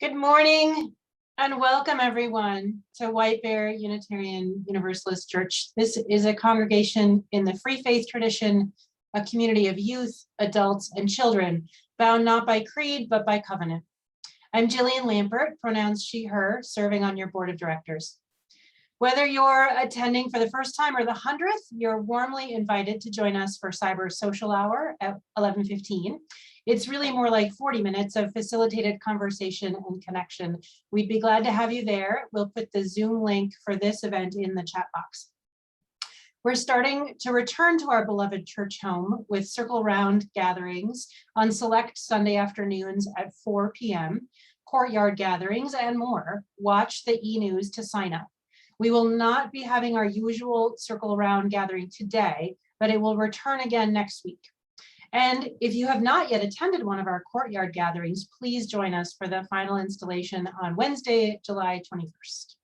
Good morning and welcome everyone to White Bear Unitarian Universalist Church. This is a congregation in the free faith tradition, a community of youth, adults, and children, bound not by creed, but by covenant. I'm Jillian Lampert, pronouns she, her, serving on your board of directors. Whether you're attending for the first time or the 100th, you're warmly invited to join us for Cyber Social Hour at 11:15. It's really more like 40 minutes of facilitated conversation and connection. We'd be glad to have you there. We'll put the Zoom link for this event in the chat box. We're starting to return to our beloved church home with circle round gatherings on select Sunday afternoons at 4 p.m., courtyard gatherings, and more. Watch the e-news to sign up. We will not be having our usual circle around gathering today, but it will return again next week. And if you have not yet attended one of our courtyard gatherings, please join us for the final installation on Wednesday, July 21st.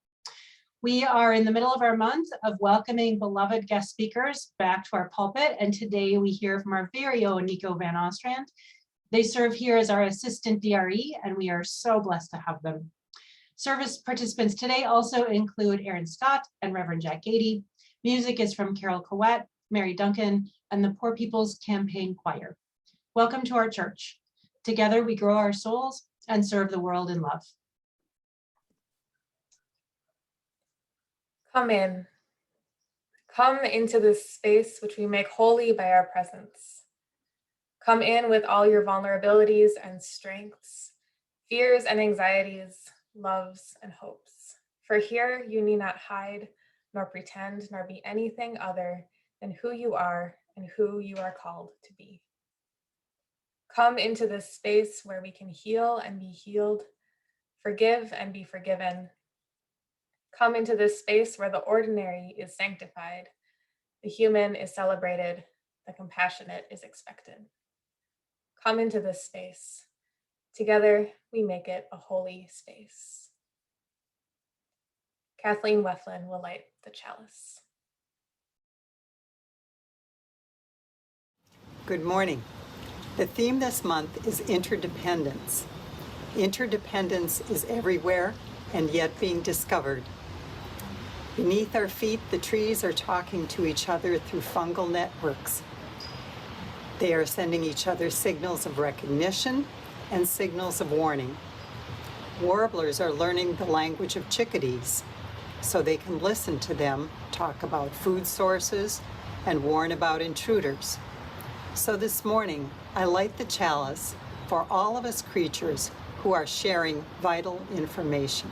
We are in the middle of our month of welcoming beloved guest speakers back to our pulpit, and today we hear from our very own Nico Van Ostrand. They serve here as our assistant DRE, and we are so blessed to have them. Service participants today also include Aaron Scott and Reverend Jack Gady. Music is from Carol Cowett, Mary Duncan, and the Poor People's Campaign Choir. Welcome to our church. Together we grow our souls and serve the world in love. Come in. Come into this space which we make holy by our presence. Come in with all your vulnerabilities and strengths, fears and anxieties, loves and hopes. For here you need not hide, nor pretend, nor be anything other than who you are and who you are called to be. Come into this space where we can heal and be healed, forgive and be forgiven. Come into this space where the ordinary is sanctified, the human is celebrated, the compassionate is expected. Come into this space. Together, we make it a holy space. Kathleen Weflin will light the chalice. Good morning. The theme this month is interdependence. Interdependence is everywhere and yet being discovered. Beneath our feet, the trees are talking to each other through fungal networks. They are sending each other signals of recognition and signals of warning. Warblers are learning the language of chickadees so they can listen to them talk about food sources and warn about intruders. So this morning, I light the chalice for all of us creatures who are sharing vital information.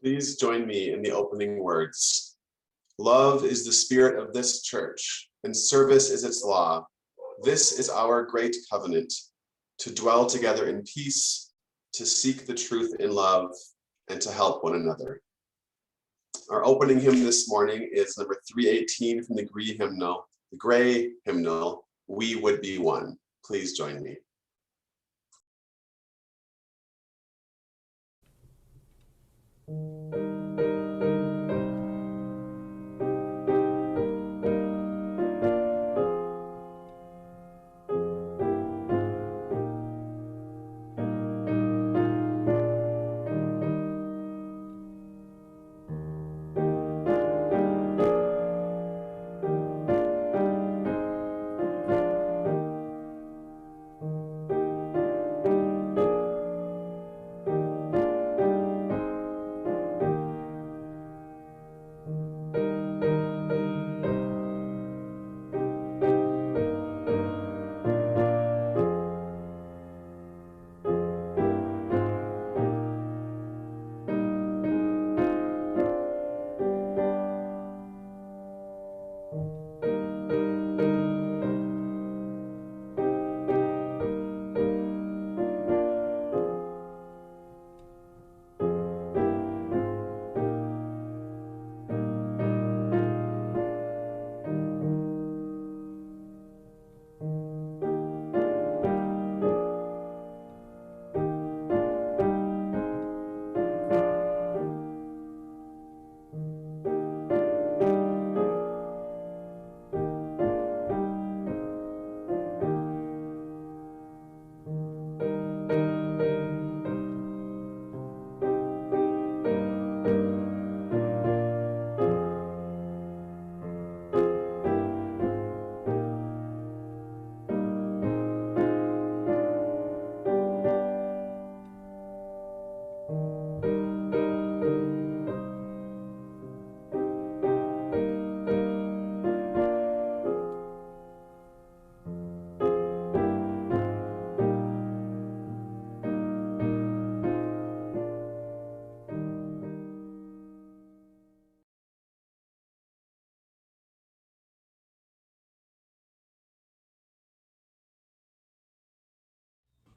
Please join me in the opening words. Love is the spirit of this church, and service is its law. This is our great covenant, to dwell together in peace, to seek the truth in love, and to help one another. Our opening hymn this morning is number 318 from the Gray hymnal, We Would Be One. Please join me.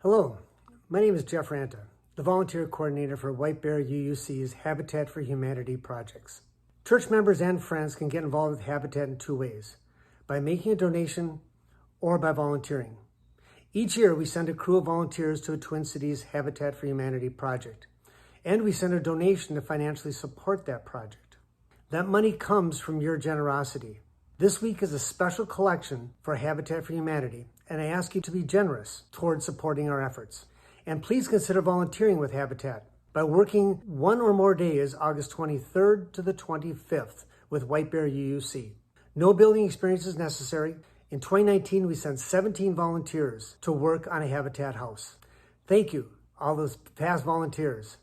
Hello, my name is Jeff Ranta, the volunteer coordinator for White Bear UUC's Habitat for Humanity projects. Church members and friends can get involved with Habitat in two ways, by making a donation or by volunteering. Each year, we send a crew of volunteers to a Twin Cities Habitat for Humanity project, and we send a donation to financially support that project. That money comes from your generosity. This week is a special collection for Habitat for Humanity, and I ask you to be generous towards supporting our efforts. And please consider volunteering with Habitat by working one or more days, August 23rd to the 25th, with White Bear UUC. No building experience is necessary. In 2019, we sent 17 volunteers to work on a Habitat house. Thank you, all those past volunteers.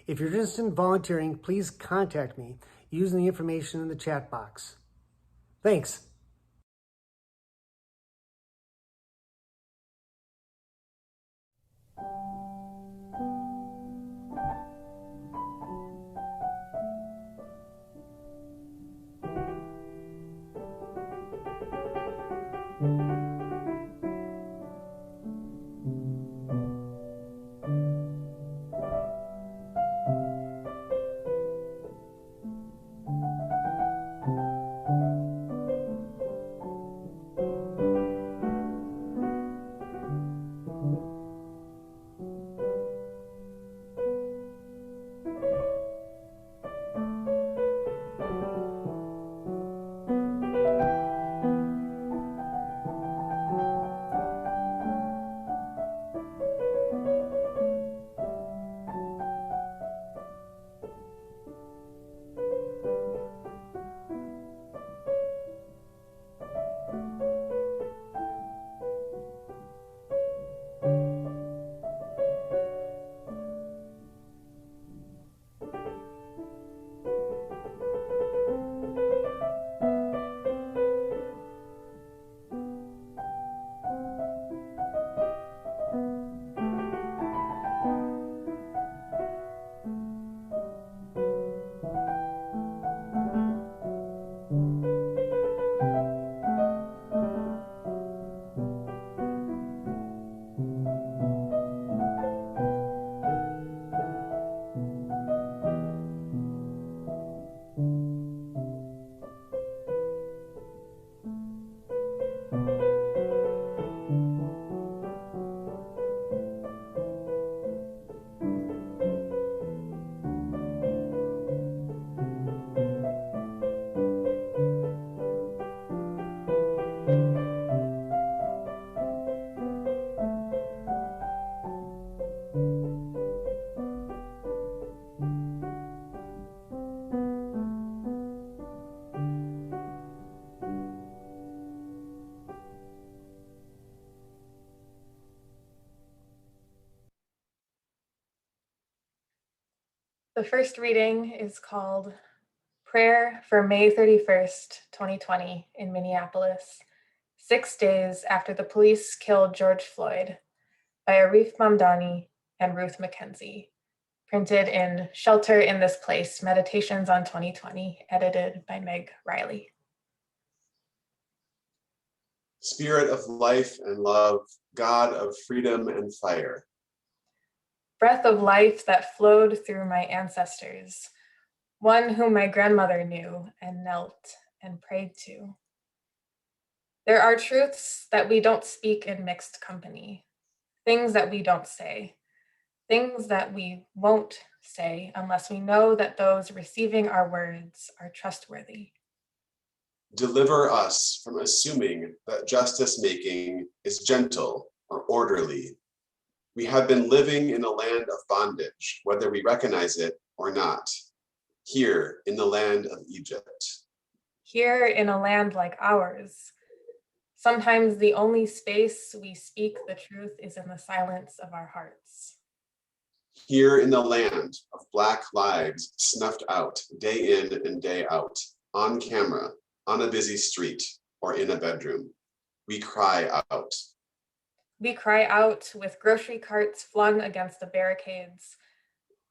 If you're interested in volunteering, please contact me using the information in the chat box. Thanks. The first reading is called Prayer for May 31st, 2020 in Minneapolis, 6 days after the police killed George Floyd, by Arif Mamdani and Ruth McKenzie, printed in Shelter in This Place, Meditations on 2020, edited by Meg Riley. Spirit of life and love, God of freedom and fire. Breath of life that flowed through my ancestors, one whom my grandmother knew and knelt and prayed to. There are truths that we don't speak in mixed company, things that we don't say, things that we won't say unless we know that those receiving our words are trustworthy. Deliver us from assuming that justice making is gentle or orderly. We have been living in a land of bondage, whether we recognize it or not, here in the land of Egypt. Here in a land like ours, sometimes the only space we speak the truth is in the silence of our hearts. Here in the land of Black lives snuffed out day in and day out, on camera, on a busy street, or in a bedroom, we cry out. We cry out with grocery carts flung against the barricades.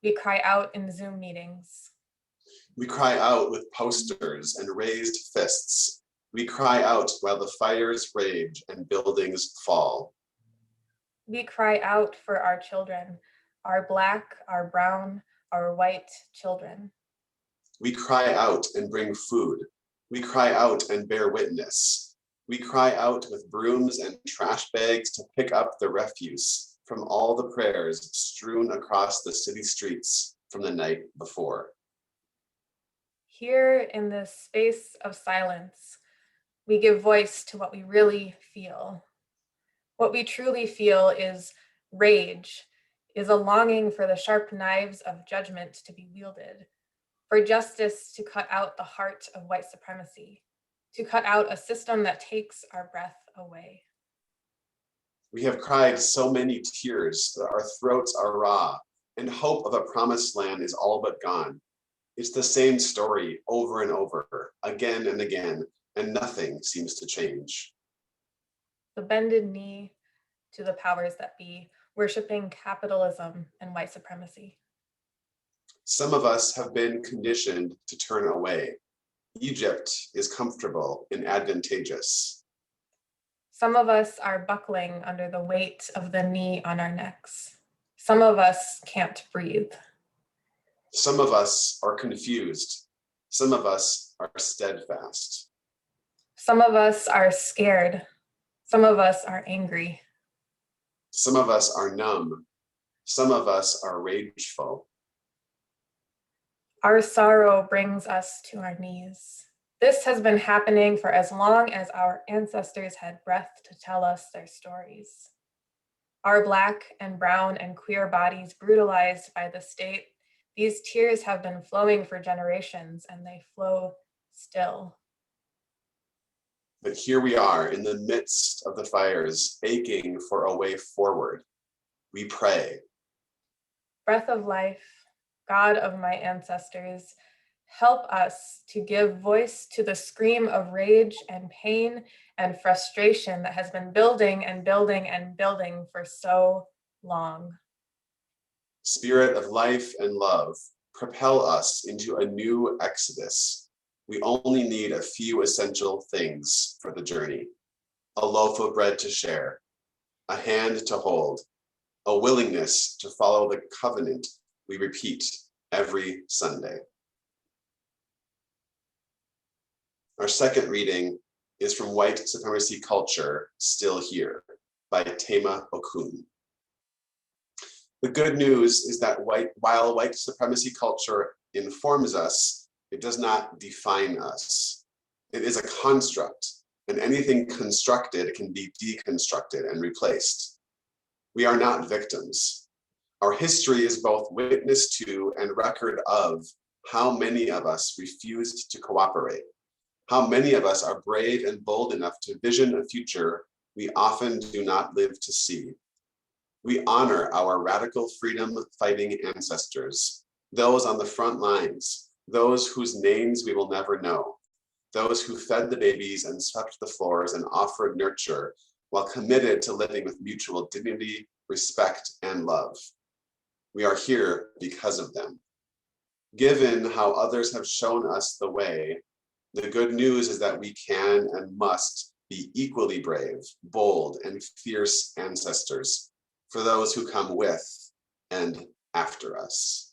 We cry out in Zoom meetings. We cry out with posters and raised fists. We cry out while the fires rage and buildings fall. We cry out for our children, our Black, our brown, our white children. We cry out and bring food. We cry out and bear witness. We cry out with brooms and trash bags to pick up the refuse from all the prayers strewn across the city streets from the night before. Here in this space of silence, we give voice to what we really feel. What we truly feel is rage, is a longing for the sharp knives of judgment to be wielded, for justice to cut out the heart of white supremacy, to cut out a system that takes our breath away. We have cried so many tears that our throats are raw, and hope of a promised land is all but gone. It's the same story over and over, again and again, and nothing seems to change. The bended knee to the powers that be, worshiping capitalism and white supremacy. Some of us have been conditioned to turn away. Egypt is comfortable and advantageous. Some of us are buckling under the weight of the knee on our necks. Some of us can't breathe. Some of us are confused. Some of us are steadfast. Some of us are scared. Some of us are angry. Some of us are numb. Some of us are rageful. Our sorrow brings us to our knees. This has been happening for as long as our ancestors had breath to tell us their stories. Our Black and brown and queer bodies brutalized by the state, these tears have been flowing for generations, and they flow still. But here we are in the midst of the fires, aching for a way forward. We pray. Breath of life, God of my ancestors, help us to give voice to the scream of rage and pain and frustration that has been building and building and building for so long. Spirit of life and love, propel us into a new exodus. We only need a few essential things for the journey: a loaf of bread to share, a hand to hold, a willingness to follow the covenant we repeat every Sunday. Our second reading is from White Supremacy Culture, Still Here, by Tema Okun. The good news is that while white supremacy culture informs us, it does not define us. It is a construct, and anything constructed can be deconstructed and replaced. We are not victims. Our history is both witness to and record of how many of us refused to cooperate, how many of us are brave and bold enough to vision a future we often do not live to see. We honor our radical freedom fighting ancestors, those on the front lines, those whose names we will never know, those who fed the babies and swept the floors and offered nurture while committed to living with mutual dignity, respect, and love. We are here because of them. Given how others have shown us the way, the good news is that we can and must be equally brave, bold, and fierce ancestors for those who come with and after us.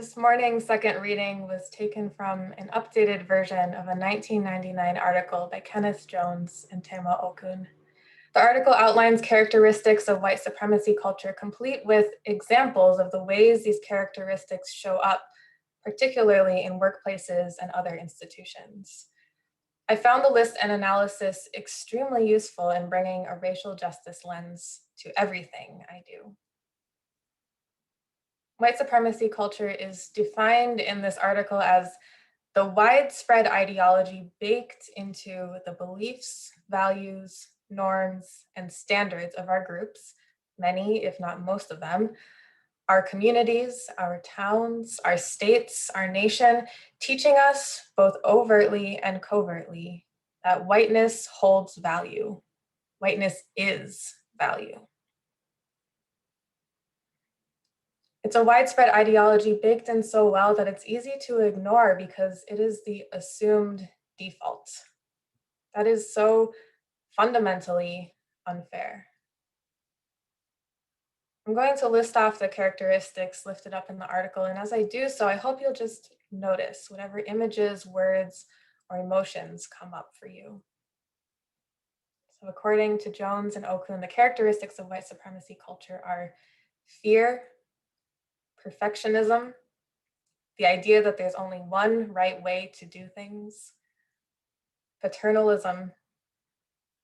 This morning's second reading was taken from an updated version of a 1999 article by Kenneth Jones and Tema Okun. The article outlines characteristics of white supremacy culture, complete with examples of the ways these characteristics show up, particularly in workplaces and other institutions. I found the list and analysis extremely useful in bringing a racial justice lens to everything I do. White supremacy culture is defined in this article as the widespread ideology baked into the beliefs, values, norms, and standards of our groups, many, if not most of them, our communities, our towns, our states, our nation, teaching us both overtly and covertly that whiteness holds value. Whiteness is value. It's a widespread ideology baked in so well that it's easy to ignore because it is the assumed default. That is so fundamentally unfair. I'm going to list off the characteristics lifted up in the article, and as I do so, I hope you'll just notice whatever images, words, or emotions come up for you. So according to Jones and Okun, the characteristics of white supremacy culture are fear, perfectionism, the idea that there's only one right way to do things, paternalism,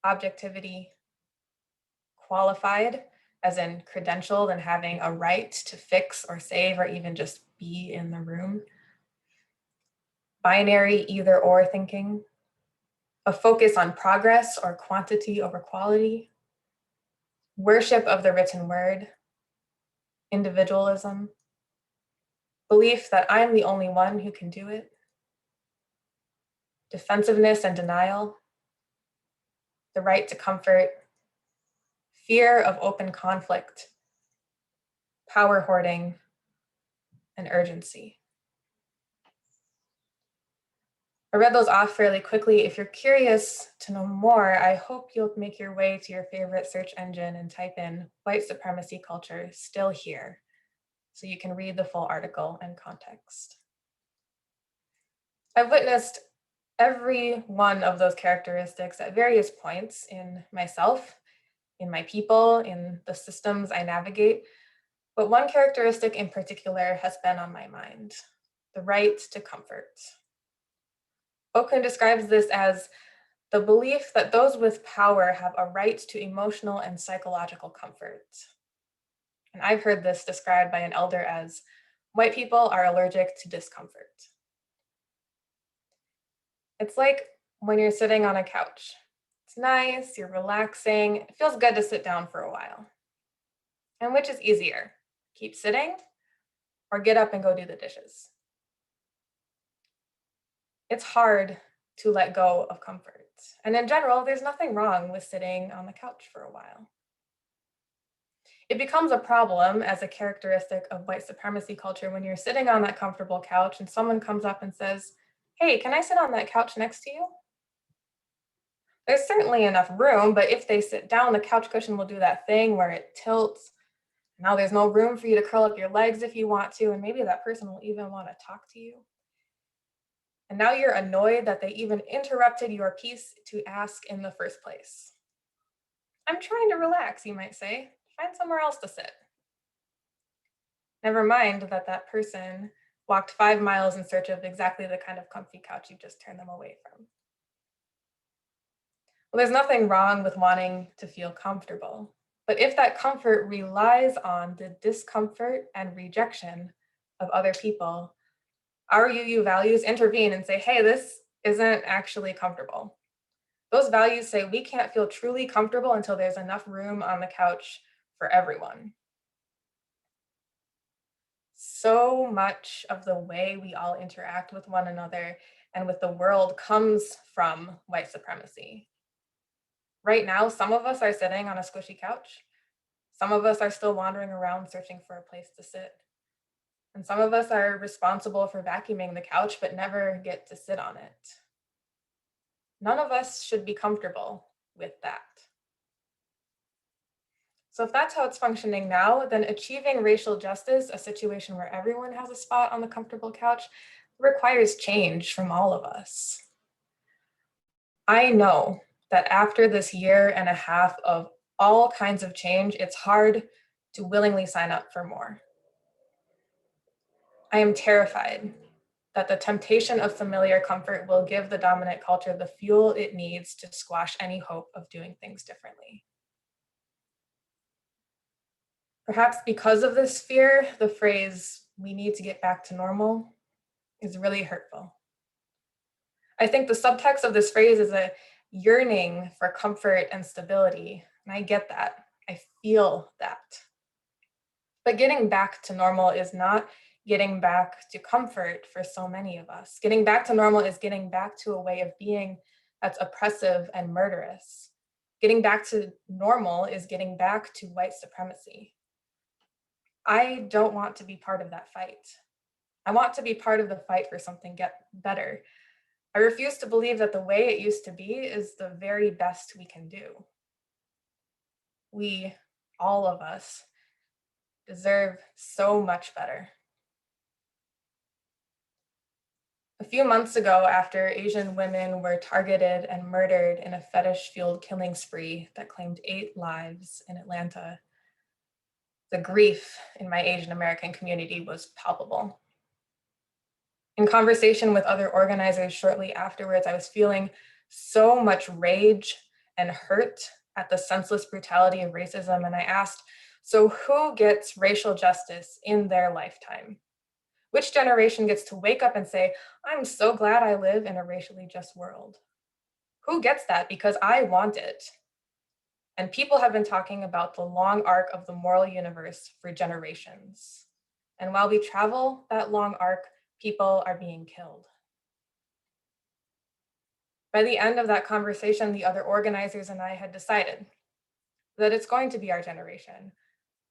objectivity, qualified, as in credentialed and having a right to fix or save or even just be in the room, binary either or thinking, a focus on progress or quantity over quality, worship of the written word, individualism, belief that I'm the only one who can do it, defensiveness and denial, the right to comfort, fear of open conflict, power hoarding, and urgency. I read those off fairly quickly. If you're curious to know more, I hope you'll make your way to your favorite search engine and type in white supremacy culture still here, so you can read the full article and context. I've witnessed every one of those characteristics at various points in myself, in my people, in the systems I navigate, but one characteristic in particular has been on my mind: the right to comfort. Okun describes this as the belief that those with power have a right to emotional and psychological comfort. And I've heard this described by an elder as white people are allergic to discomfort. It's like when you're sitting on a couch. It's nice, you're relaxing, it feels good to sit down for a while. And which is easier, keep sitting or get up and go do the dishes? It's hard to let go of comfort. And in general, there's nothing wrong with sitting on the couch for a while. It becomes a problem as a characteristic of white supremacy culture when you're sitting on that comfortable couch and someone comes up and says, "Hey, can I sit on that couch next to you?" There's certainly enough room, but if they sit down, the couch cushion will do that thing where it tilts. Now there's no room for you to curl up your legs if you want to, and maybe that person will even want to talk to you. And now you're annoyed that they even interrupted your piece to ask in the first place. I'm trying to relax, you might say. Find somewhere else to sit. Never mind that that person walked 5 miles in search of exactly the kind of comfy couch you just turned them away from. Well, there's nothing wrong with wanting to feel comfortable, but if that comfort relies on the discomfort and rejection of other people, our UU values intervene and say, hey, this isn't actually comfortable. Those values say we can't feel truly comfortable until there's enough room on the couch for everyone. So much of the way we all interact with one another and with the world comes from white supremacy. Right now, some of us are sitting on a squishy couch. Some of us are still wandering around searching for a place to sit. And some of us are responsible for vacuuming the couch, but never get to sit on it. None of us should be comfortable with that. So if that's how it's functioning now, then achieving racial justice, a situation where everyone has a spot on the comfortable couch, requires change from all of us. I know that after this year and a half of all kinds of change, it's hard to willingly sign up for more. I am terrified that the temptation of familiar comfort will give the dominant culture the fuel it needs to squash any hope of doing things differently. Perhaps because of this fear, the phrase, "we need to get back to normal," is really hurtful. I think the subtext of this phrase is a yearning for comfort and stability, and I get that. I feel that. But getting back to normal is not getting back to comfort for so many of us. Getting back to normal is getting back to a way of being that's oppressive and murderous. Getting back to normal is getting back to white supremacy. I don't want to be part of that fight. I want to be part of the fight for something better. I refuse to believe that the way it used to be is the very best we can do. We, all of us, deserve so much better. A few months ago, after Asian women were targeted and murdered in a fetish-fueled killing spree that claimed 8 lives in Atlanta, the grief in my Asian American community was palpable. In conversation with other organizers shortly afterwards, I was feeling so much rage and hurt at the senseless brutality of racism, and I asked, so who gets racial justice in their lifetime? Which generation gets to wake up and say, I'm so glad I live in a racially just world? Who gets that? Because I want it. And people have been talking about the long arc of the moral universe for generations. And while we travel that long arc, people are being killed. By the end of that conversation, the other organizers and I had decided that it's going to be our generation.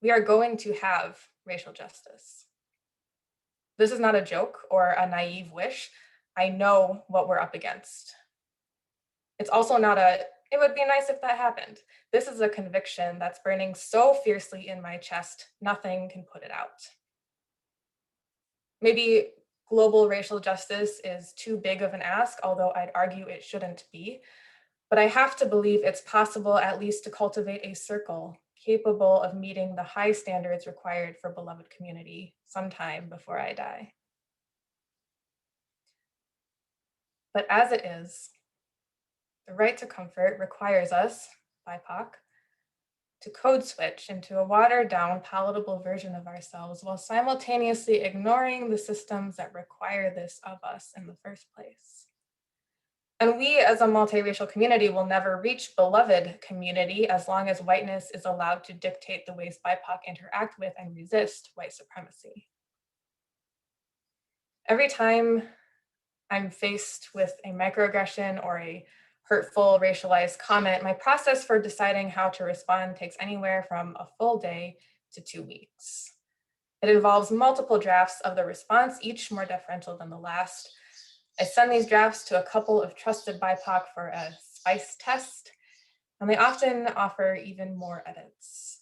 We are going to have racial justice. This is not a joke or a naive wish. I know what we're up against. It's also not it would be nice if that happened. This is a conviction that's burning so fiercely in my chest, nothing can put it out. Maybe global racial justice is too big of an ask, although I'd argue it shouldn't be. But I have to believe it's possible at least to cultivate a circle capable of meeting the high standards required for beloved community sometime before I die. But as it is, the right to comfort requires us, BIPOC, to code switch into a watered down, palatable version of ourselves while simultaneously ignoring the systems that require this of us in the first place. And we as a multiracial community will never reach beloved community as long as whiteness is allowed to dictate the ways BIPOC interact with and resist white supremacy. Every time I'm faced with a microaggression or a hurtful racialized comment, my process for deciding how to respond takes anywhere from a full day to 2 weeks. It involves multiple drafts of the response, each more deferential than the last. I send these drafts to a couple of trusted BIPOC for a spice test, and they often offer even more edits.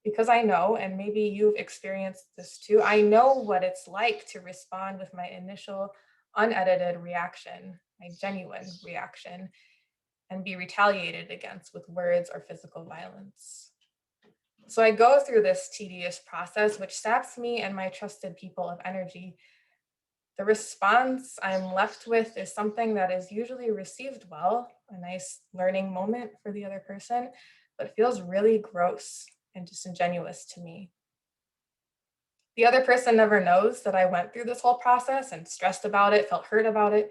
Because I know, and maybe you've experienced this too, I know what it's like to respond with my initial unedited reaction, my genuine reaction, and be retaliated against with words or physical violence. So I go through this tedious process, which saps me and my trusted people of energy. The response I'm left with is something that is usually received well, a nice learning moment for the other person, but feels really gross and disingenuous to me. The other person never knows that I went through this whole process and stressed about it, felt hurt about it,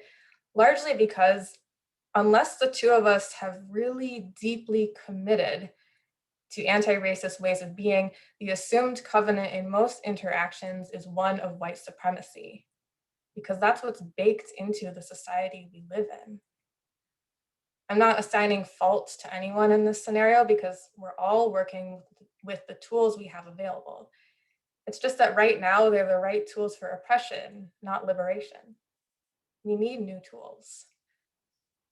largely because unless the two of us have really deeply committed to anti-racist ways of being, the assumed covenant in most interactions is one of white supremacy, because that's what's baked into the society we live in. I'm not assigning fault to anyone in this scenario because we're all working with the tools we have available. It's just that right now they're the right tools for oppression, not liberation. We need new tools.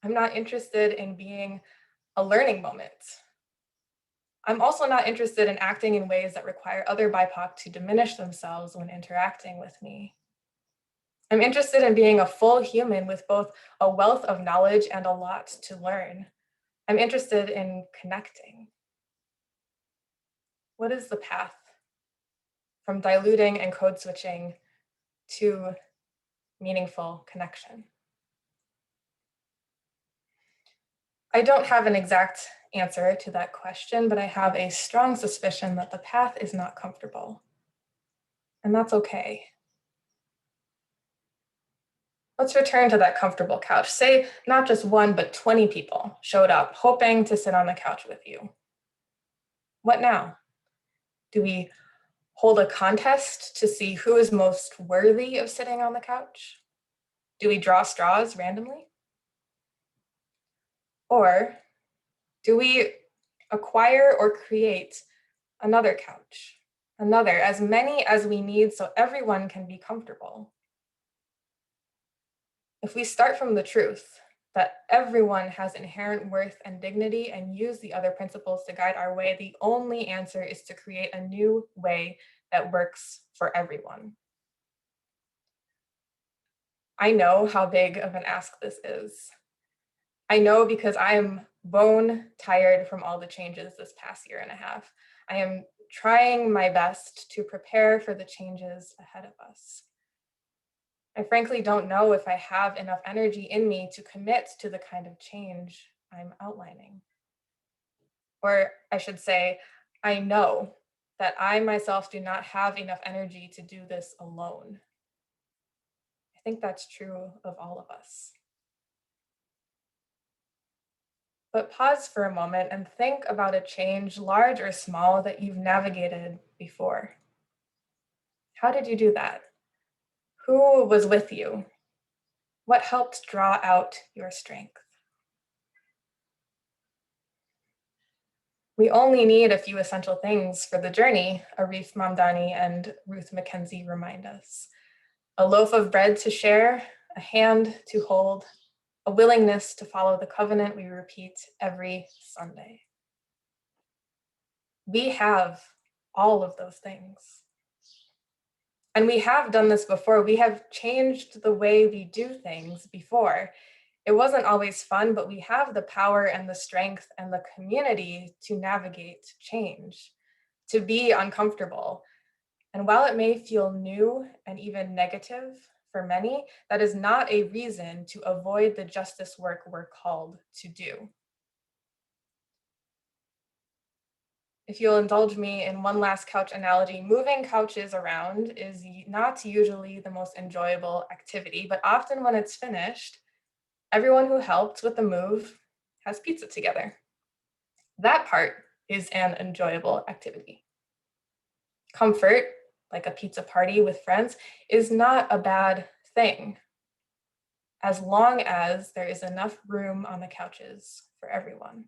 I'm not interested in being a learning moment. I'm also not interested in acting in ways that require other BIPOC to diminish themselves when interacting with me. I'm interested in being a full human with both a wealth of knowledge and a lot to learn. I'm interested in connecting. What is the path from diluting and code switching to meaningful connection? I don't have an exact answer to that question, but I have a strong suspicion that the path is not comfortable. And that's okay. Let's return to that comfortable couch. Say not just one, but 20 people showed up hoping to sit on the couch with you. What now? Do we hold a contest to see who is most worthy of sitting on the couch? Do we draw straws randomly? Or do we acquire or create another couch, another, as many as we need so everyone can be comfortable? If we start from the truth that everyone has inherent worth and dignity and use the other principles to guide our way, the only answer is to create a new way that works for everyone. I know how big of an ask this is. I know because I am bone tired from all the changes this past year and a half. I am trying my best to prepare for the changes ahead of us. I frankly don't know if I have enough energy in me to commit to the kind of change I'm outlining. Or I should say, I know that I myself do not have enough energy to do this alone. I think that's true of all of us. But pause for a moment and think about a change, large or small, that you've navigated before. How did you do that? Who was with you? What helped draw out your strength? We only need a few essential things for the journey, Arif Mamdani and Ruth McKenzie remind us. A loaf of bread to share, a hand to hold, a willingness to follow the covenant we repeat every Sunday. We have all of those things. And we have done this before. We have changed the way we do things before. It wasn't always fun, but we have the power and the strength and the community to navigate change, to be uncomfortable. And while it may feel new and even negative for many, that is not a reason to avoid the justice work we're called to do. If you'll indulge me in one last couch analogy, moving couches around is not usually the most enjoyable activity, but often when it's finished, everyone who helped with the move has pizza together. That part is an enjoyable activity. Comfort, like a pizza party with friends, is not a bad thing, as long as there is enough room on the couches for everyone.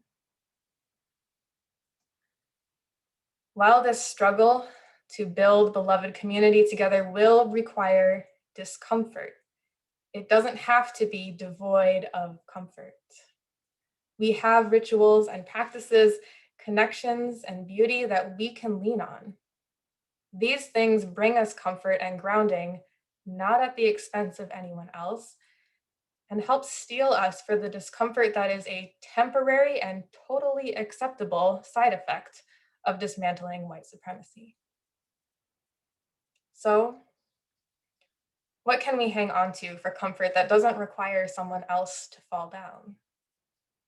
While this struggle to build beloved community together will require discomfort, it doesn't have to be devoid of comfort. We have rituals and practices, connections and beauty that we can lean on. These things bring us comfort and grounding, not at the expense of anyone else, and help steel us for the discomfort that is a temporary and totally acceptable side effect of dismantling white supremacy. So, what can we hang on to for comfort that doesn't require someone else to fall down?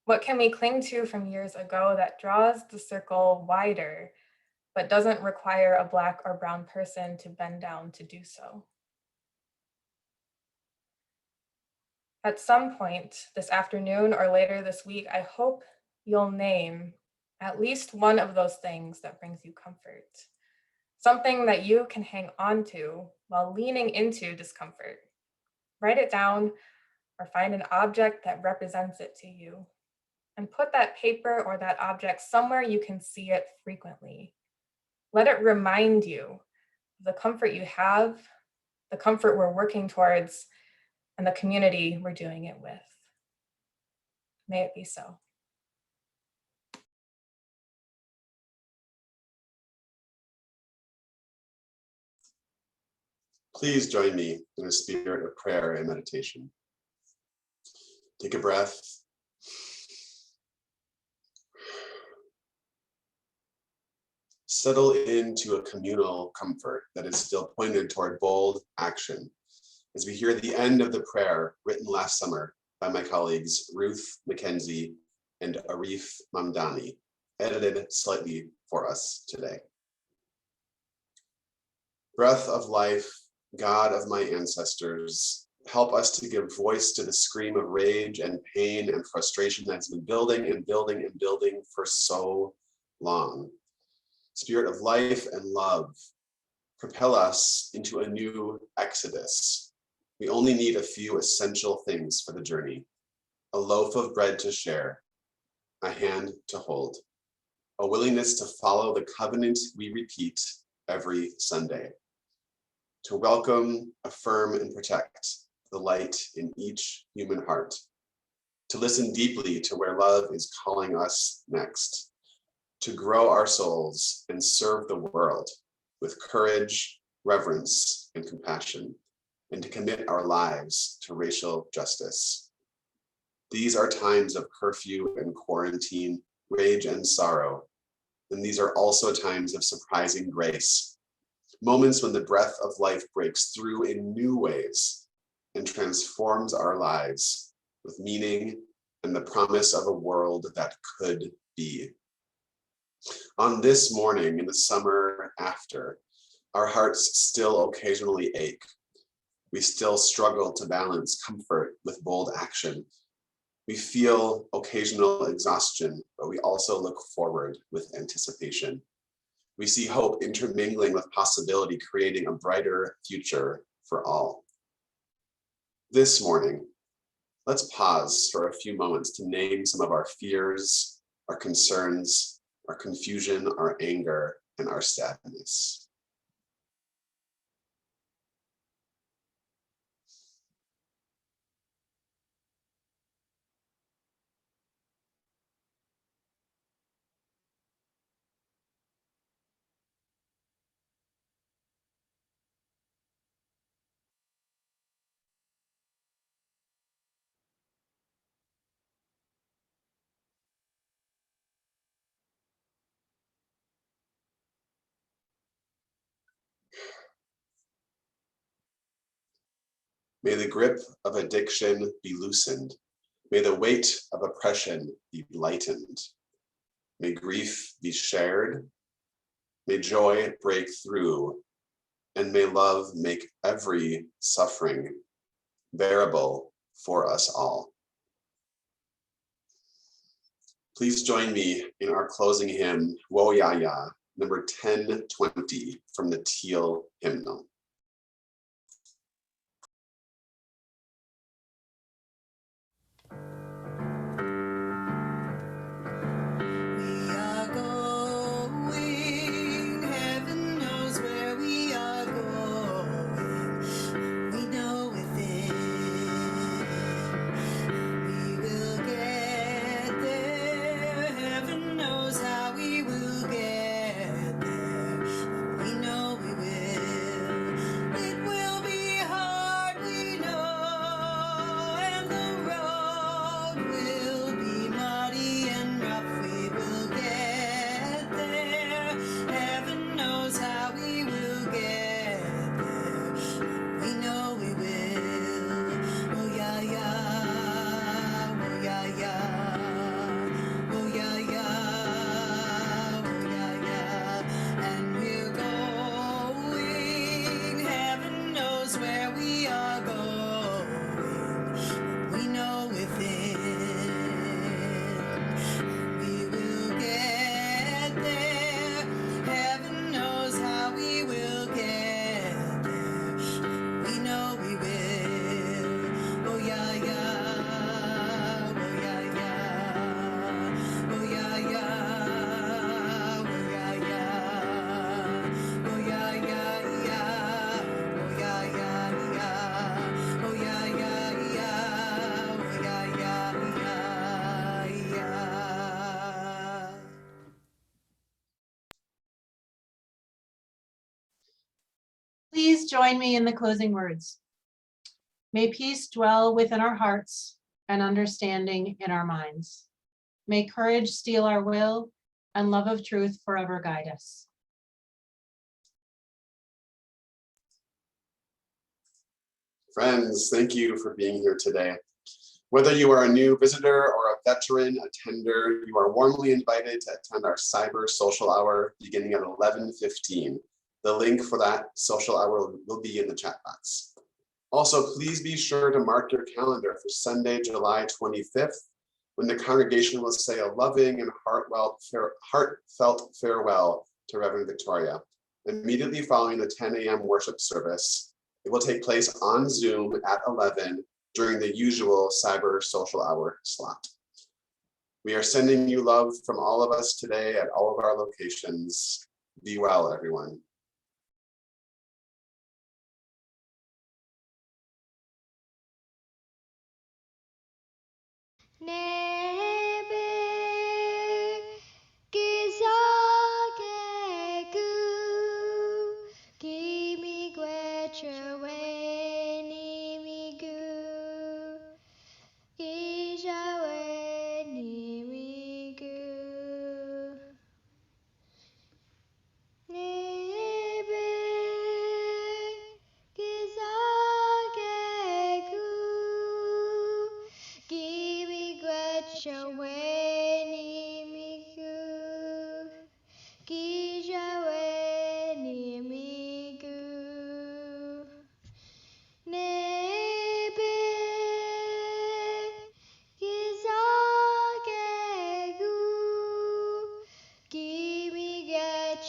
What can we cling to from years ago that draws the circle wider, but doesn't require a Black or brown person to bend down to do so? At some point this afternoon or later this week, I hope you'll name at least one of those things that brings you comfort. Something that you can hang on to while leaning into discomfort. Write it down or find an object that represents it to you. And put that paper or that object somewhere you can see it frequently. Let it remind you of the comfort you have, the comfort we're working towards, and the community we're doing it with. May it be so. Please join me in a spirit of prayer and meditation. Take a breath. Settle into a communal comfort that is still pointed toward bold action as we hear the end of the prayer written last summer by my colleagues Ruth Mackenzie and Arif Mamdani, edited slightly for us today. Breath of life, God of my ancestors, help us to give voice to the scream of rage and pain and frustration that's been building and building and building for so long. Spirit of life and love, propel us into a new exodus. We only need a few essential things for the journey: a loaf of bread to share, a hand to hold, a willingness to follow the covenant we repeat every Sunday, to welcome, affirm, and protect the light in each human heart, to listen deeply to where love is calling us next, to grow our souls and serve the world with courage, reverence, and compassion, and to commit our lives to racial justice. These are times of curfew and quarantine, rage and sorrow, and these are also times of surprising grace, moments when the breath of life breaks through in new ways and transforms our lives with meaning and the promise of a world that could be. On this morning in the summer after, our hearts still occasionally ache. We still struggle to balance comfort with bold action. We feel occasional exhaustion, but we also look forward with anticipation. We see hope intermingling with possibility, creating a brighter future for all. This morning, let's pause for a few moments to name some of our fears, our concerns, our confusion, our anger, and our sadness. May the grip of addiction be loosened. May the weight of oppression be lightened. May grief be shared. May joy break through. And may love make every suffering bearable for us all. Please join me in our closing hymn, Wo Ya Ya, number 1020 from the Teal Hymnal. Please join me in the closing words. May peace dwell within our hearts and understanding in our minds. May courage steel our will and love of truth forever guide us. Friends, thank you for being here today. Whether you are a new visitor or a veteran attender, you are warmly invited to attend our cyber social hour beginning at 11:15. The link for that social hour will be in the chat box. Also, please be sure to mark your calendar for Sunday, July 25th, when the congregation will say a loving and heartfelt farewell to Reverend Victoria. Immediately following the 10 a.m. worship service, it will take place on Zoom at 11 during the usual cyber social hour slot. We are sending you love from all of us today at all of our locations. Be well, everyone.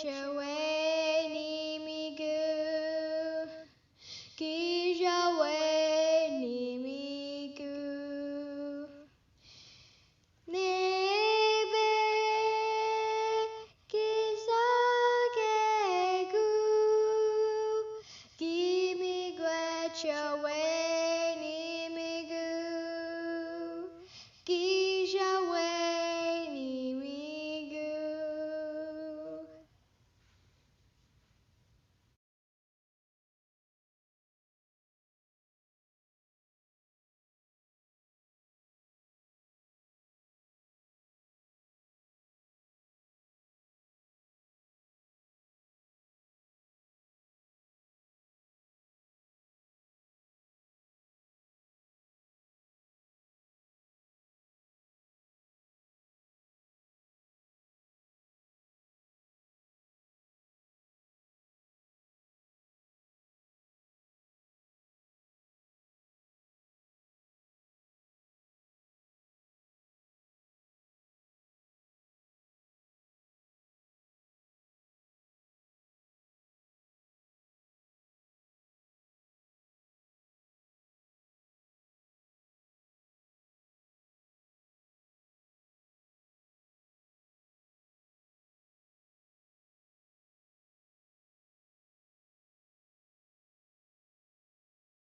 Away.